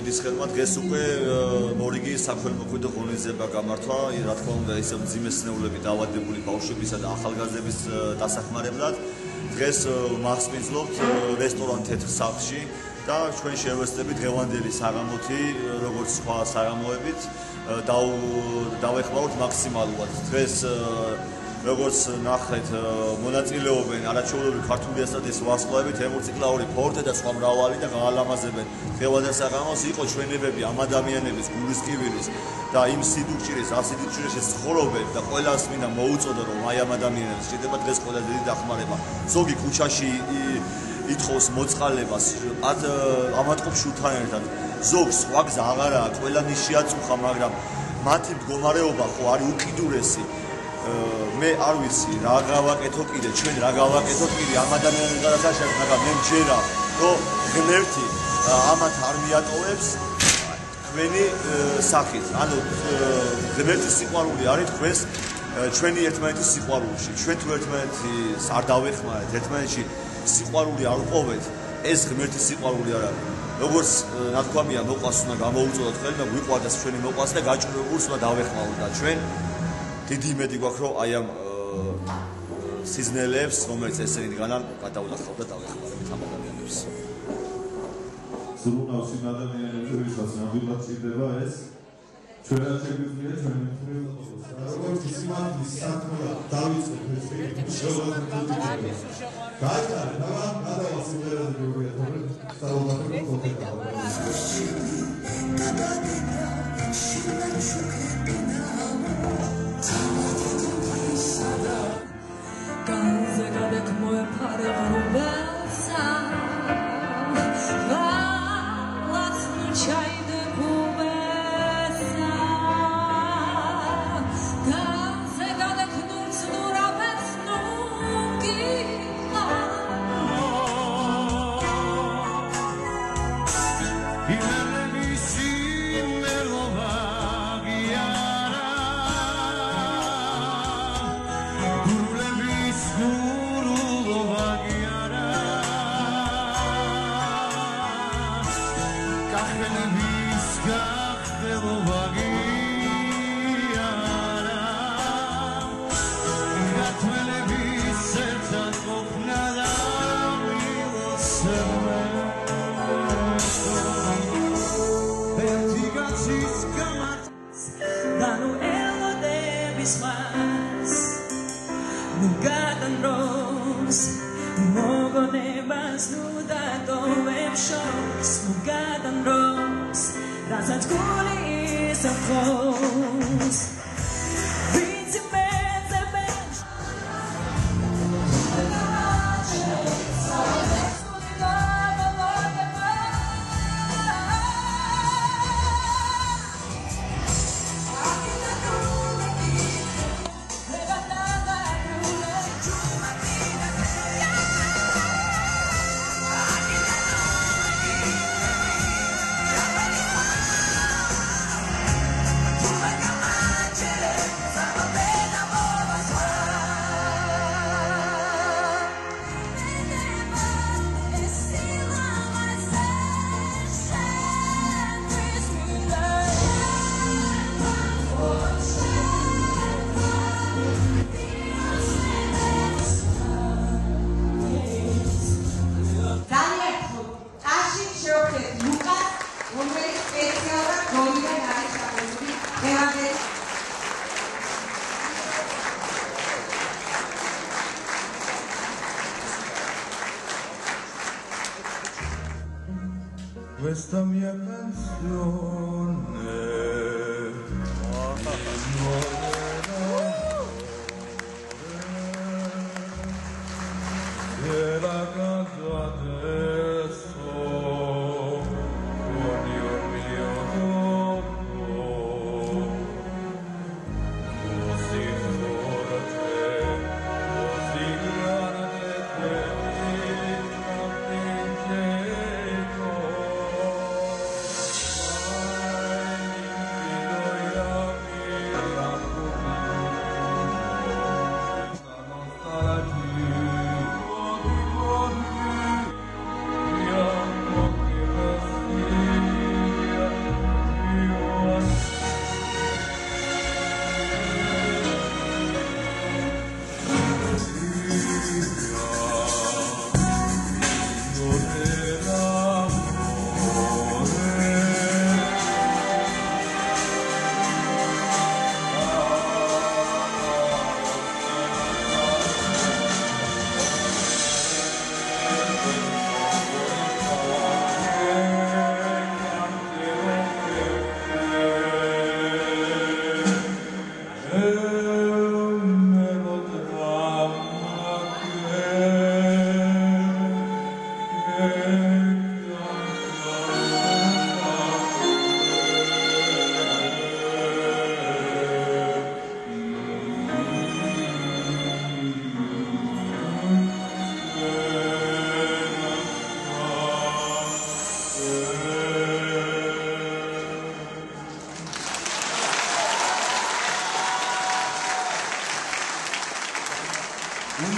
მის ხელმა დღეს უკვე მორიგი საქველმოქმედო ღონისძიება გამართვა, რა თქმა უნდა, ის მძიმე სნეულებით დაავადებული ბავშვებისა და ახალგაზრდების დასახმარებლად. დღეს მახსოვს რესტორან თეთრ სახლში და ჩვენ შევეცდებით დღევანდელი საღამოთი, როგორც სხვა საღამოებით, დავეხმაროთ მაქსიმალურად. დღეს როგორც ნახეთ, მონაწილეობენ არაჩვეულებრივი ქართული ესტრადის ვარსკვლავები, თემურ ციკლაური ფორტე და სხვა მრავალი და გაალამაზებენ დღევანდელ საღამოს. იყო ჩვენებები ამ ადამიანების გულის კივილის და იმ სიდუქჭირის, ასიდუქჭირში ცხოვრობენ და ყველას მინდა მოუწოდო, რომ აი ამ ადამიანებს შეიძლება დღეს ყველა დიდი დახმარება. ზოგი ქუჩაში ითხოვს მოწყალებას, ამატყობს შულთან ერთად. ზოგს სხვა გზა აღარაა, ყველანი შეაწუხა, მაგრამ მათი მდგომარეობა ხო არის უკიდურესი. მე არ ვიცი რა გავაკეთო კიდე, ჩვენ რა გავაკეთოთ კიდე ამ ადამიანებს გადასაშენ, მაგრამ მე მჯერა, რომ ღმერთი ამათ არ მიატოვებს თქვენი სახით. ანუ ღმერთის სიყვარული არის თქვენს ჩვენი ერთმანეთის სიყვარულში. ჩვენ თუ ერთმანეთს არ დავეხმარეთ, ერთმანეთში სიყვარული არ ვყოვეთ, ეს ღმერთის სიყვარული არ არის. როგორც ნათქვამია, მოყვას უნდა გამოუწოდოთ ხელი და გვიყვარდეს ჩვენი მოყვას და გაჭირებულს უნდა დავეხმაროთ და ჩვენ დიდი იმედი გვაქვს, რომ აი ამ სიზნელებს, რომელიც ესენი დგანან, გადავნახავთ და დავეხმარებით ამ ადამიანებს. სრულავს იმ ადამიანებს, ვისაც ნამდვილად ჭირდება ეს, ჩვენ არ შეგვიძლია ჩვენი მფრინავებს. როგორც ისმათის საქმე დავიწყოთ ეს შეგვიძლია. გაიარე, გადავალ სიმღერაზე გურია, თორემ საუბარი ხდება. Questa mia canzone e la canto adesso con il mio corpo così forte, così grande che mi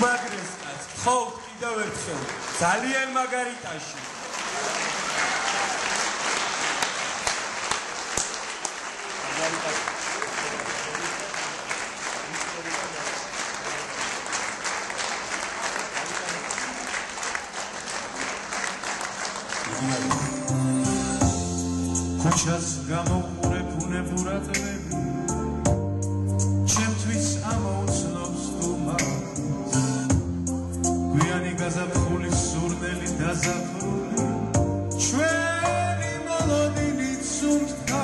უმაგრეს კაცს გთხოვთ კიდევ ერთხელ ძალიან მაგარი ტაში Kuchas gamourepune ჩემთვის ამოუცნობს თუმას გვიანი გაზაფხულის სურნელი დაზაფრული ჩვენი მოლოდინი ცუნთქა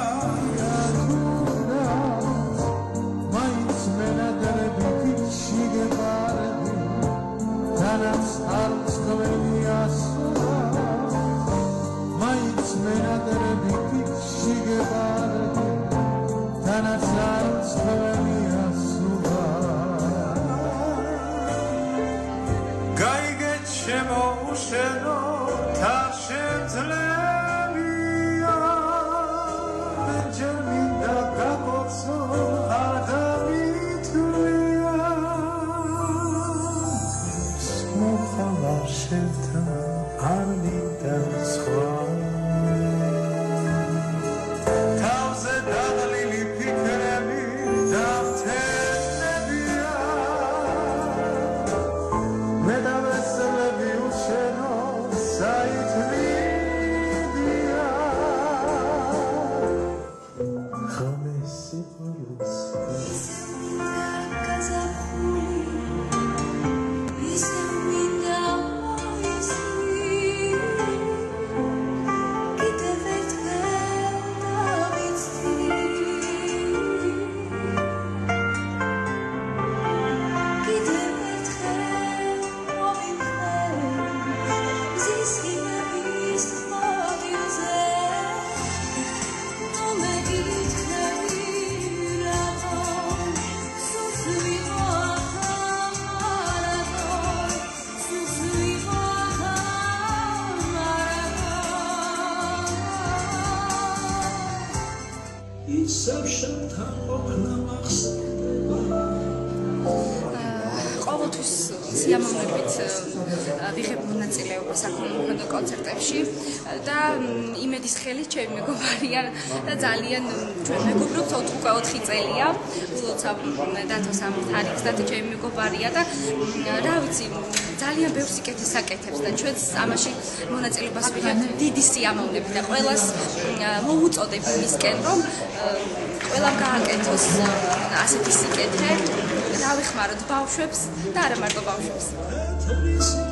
მაინც მენადრები შიგებარები თანაც არ მსხვერპლია მაინც მენადრები შიგებარები თანაც არ მსხვერპლია შემოუშენო თარშემძლებია ჯერ მინდა გაკოცო ადამითვლია მოხალარ შენთან არ მინდა სხვა თავზე დაღლილი ფიქრები დავთენებია მე დავესწრები უშენო საითვლიდია ხომე სიყვარულს ყოველთვის სიამოვნებით ვიღებ მონაწილეობას აქ კონცერტებში და იმედის ხელით ჩემი მეგობარია და ძალიან ჩვენ მეგობრობთ უკვე 4 წელია როცა დათოს ამ თარიღს და ჩემი მეგობარია და რა ვიცი ძალიან ბევრ სიკეთეს აკეთებს და ჩვენც ამაში მონაწილეობას ვიღებთ დიდი სიამოვნებით და ყველას მოვუწოდებ მისკენ რომ ყველამ გააკეთოს ასეთი სიკეთე დავიხმაროთ ბავშვებს და არა მარტო ბავშვებს